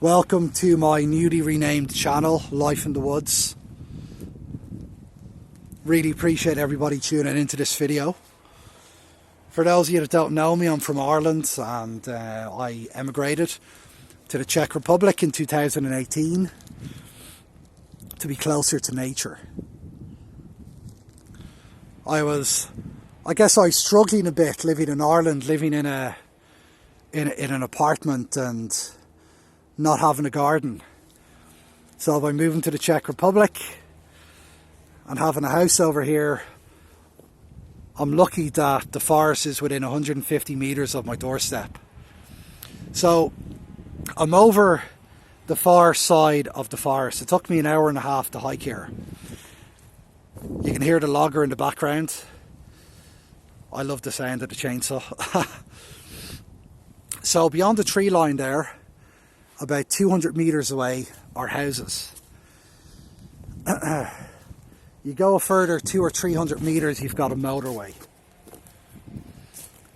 Welcome to my newly renamed channel, Life in the Woods. Really appreciate everybody tuning into this video. For those of you that don't know me, I'm from Ireland and I emigrated to the Czech Republic in 2018 to be closer to nature. I was struggling a bit living in Ireland, living in an apartment and not having a garden. So by moving to the Czech Republic and having a house over here, I'm lucky that the forest is within 150 meters of my doorstep. So I'm over the far side of the forest. It took me an hour and a half to hike here. You can hear the logger in the background. I love the sound of the chainsaw. So beyond the tree line there, about 200 meters away, are houses. You go a further 200 or 300 meters, you've got a motorway.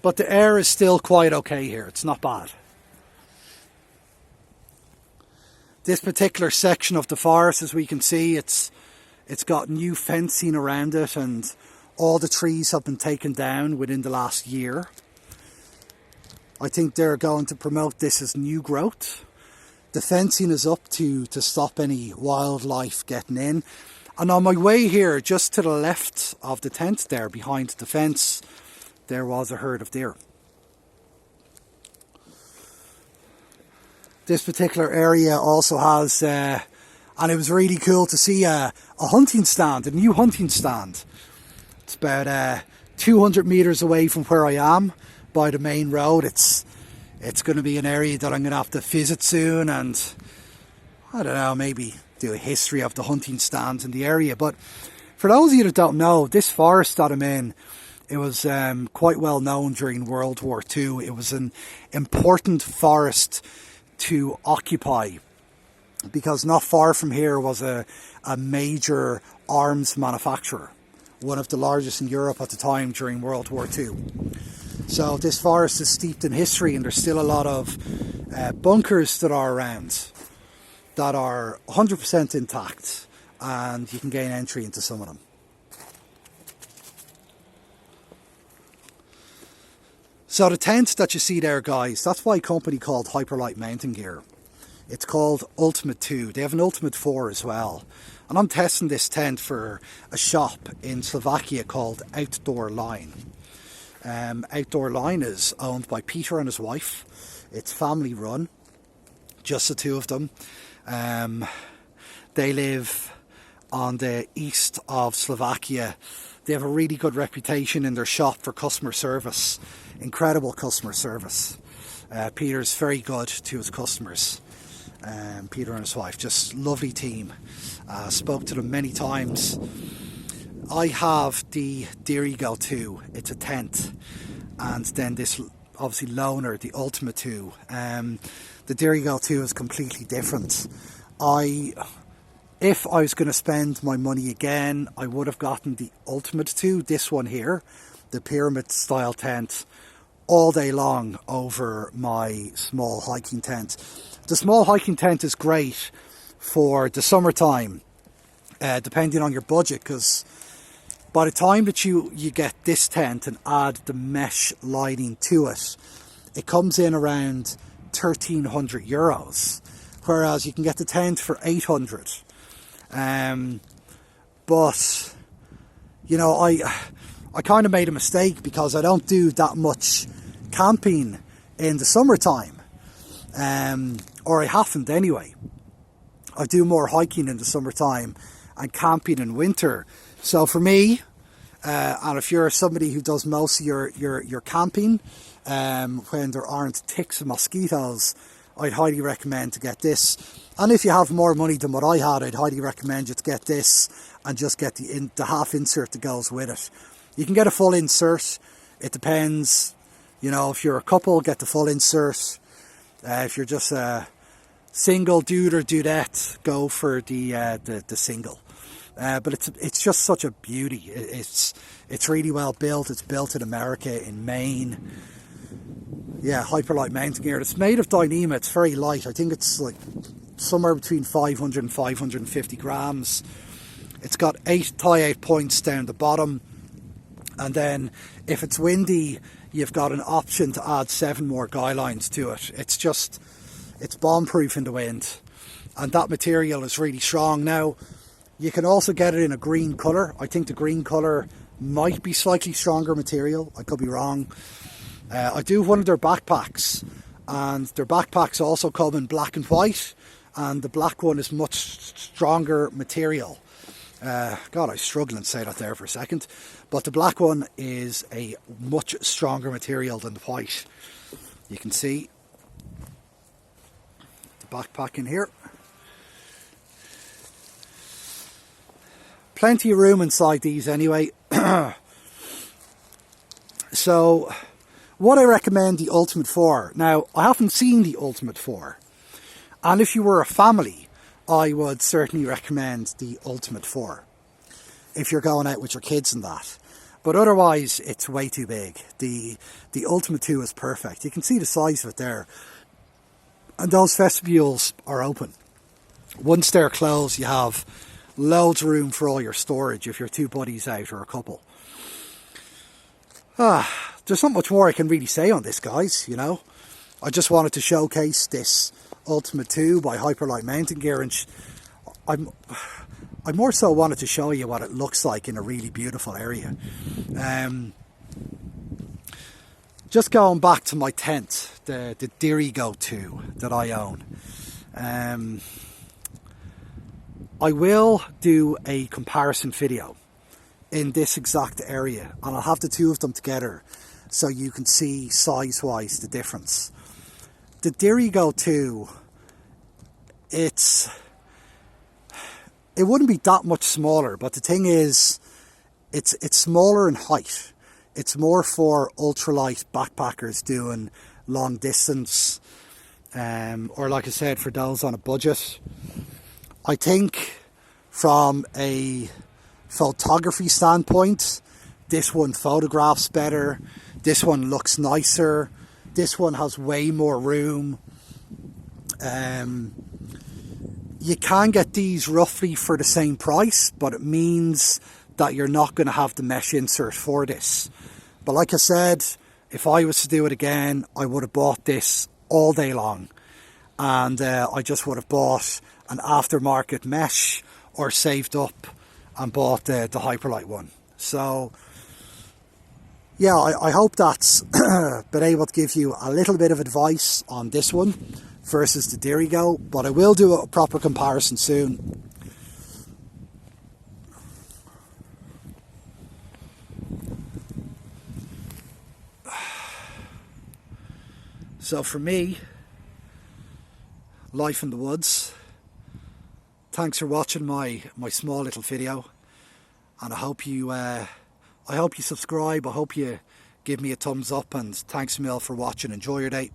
But the air is still quite okay here. It's not bad. This particular section of the forest, as we can see, it's got new fencing around it, and all the trees have been taken down within the last year. I think they're going to promote this as new growth. The fencing is up to stop any wildlife getting in. And on my way here, just to the left of the tent there, behind the fence, there was a herd of deer. This particular area also has, and it was really cool to see a hunting stand, a new hunting stand. It's about 200 meters away from where I am by the main road. It's going to be an area that I'm going to have to visit soon, and I don't know, maybe do a history of the hunting stands in the area. But for those of you that don't know, this forest that I'm in, it was quite well known during World War II. It was an important forest to occupy because not far from here was a major arms manufacturer, one of the largest in Europe at the time during World War II. So this forest is steeped in history, and there's still a lot of bunkers that are around that are 100% intact, and you can gain entry into some of them. So the tent that you see there, guys, that's by a company called Hyperlite Mountain Gear. It's called Ultamid 2. They have an Ultimid 4 as well. And I'm testing this tent for a shop in Slovakia called Outdoor Line. Outdoor Line is owned by Peter and his wife. It's family run, just the two of them. They live on the east of Slovakia. They have a really good reputation in their shop for customer service. Incredible customer service. Peter's very good to his customers. Peter and his wife, just lovely team. Spoke to them many times. I have the Dirigo 2, it's a tent, and then this obviously loaner, the Ultimid 2. The Dirigo 2 is completely different. If I was going to spend my money again, I would have gotten the Ultimid 2, this one here, the pyramid style tent, all day long over my small hiking tent. The small hiking tent is great for the summertime, depending on your budget, because by the time that you get this tent and add the mesh lining to it, it comes in around 1,300 euros, whereas you can get the tent for 800. But you know, I kind of made a mistake because I don't do that much camping in the summertime, or I haven't anyway. I do more hiking in the summertime and camping in winter. So for me, and if you're somebody who does most of your camping when there aren't ticks and mosquitoes, I'd highly recommend to get this. And if you have more money than what I had, I'd highly recommend you to get this and just get the half insert that goes with it. You can get a full insert. It depends. You know, if you're a couple, get the full insert. If you're just a single dude or dudette, go for the single. But it's just such a beauty. It's really well built. It's built in America, in Maine. Yeah, Hyperlite Mountain Gear. It's made of dyneema. It's very light. I think it's like somewhere between 500 and 550 grams. It's got 8 tie-out points down the bottom. And then if it's windy, you've got an option to add 7 more guy lines to it. It's bomb-proof in the wind. And that material is really strong. Now, you can also get it in a green colour. I think the green colour might be slightly stronger material. I could be wrong. I do have one of their backpacks, and their backpacks also come in black and white, and the black one is much stronger material. God, I was struggling to say that there for a second. But the black one is a much stronger material than the white. You can see the backpack in here. Plenty of room inside these anyway. So, what I recommend the Ultamid for. Now, I haven't seen the Ultamid for. And if you were a family, I would certainly recommend the Ultamid for. If you're going out with your kids and that. But otherwise, it's way too big. The Ultamid 2 is perfect. You can see the size of it there. And those vestibules are open. Once they're closed, you have loads of room for all your storage if you're 2 buddies out or a couple. There's not much more I can really say on this, guys, you know. I just wanted to showcase this Ultamid 2 by Hyperlite Mountain Gear, and I more so wanted to show you what it looks like in a really beautiful area. Just going back to my tent, the Dirigo 2 that I own. I will do a comparison video in this exact area, and I'll have the 2 of them together so you can see size-wise the difference. The Dirigo 2, it wouldn't be that much smaller, but the thing is, it's smaller in height. It's more for ultralight backpackers doing long distance, or like I said, for those on a budget. I think from a photography standpoint, this one photographs better, this one looks nicer, this one has way more room. You can get these roughly for the same price, but it means that you're not going to have the mesh insert for this. But like I said, if I was to do it again, I would have bought this all day long, and I just would have bought an aftermarket mesh or saved up and bought the Hyperlite one. So yeah, I hope that's been able to give you a little bit of advice on this one versus the Dirigo, but I will do a proper comparison soon. So for me, life in the woods. Thanks for watching my small little video, and I hope you subscribe. I hope you give me a thumbs up, and thanks a mil for watching. Enjoy your day.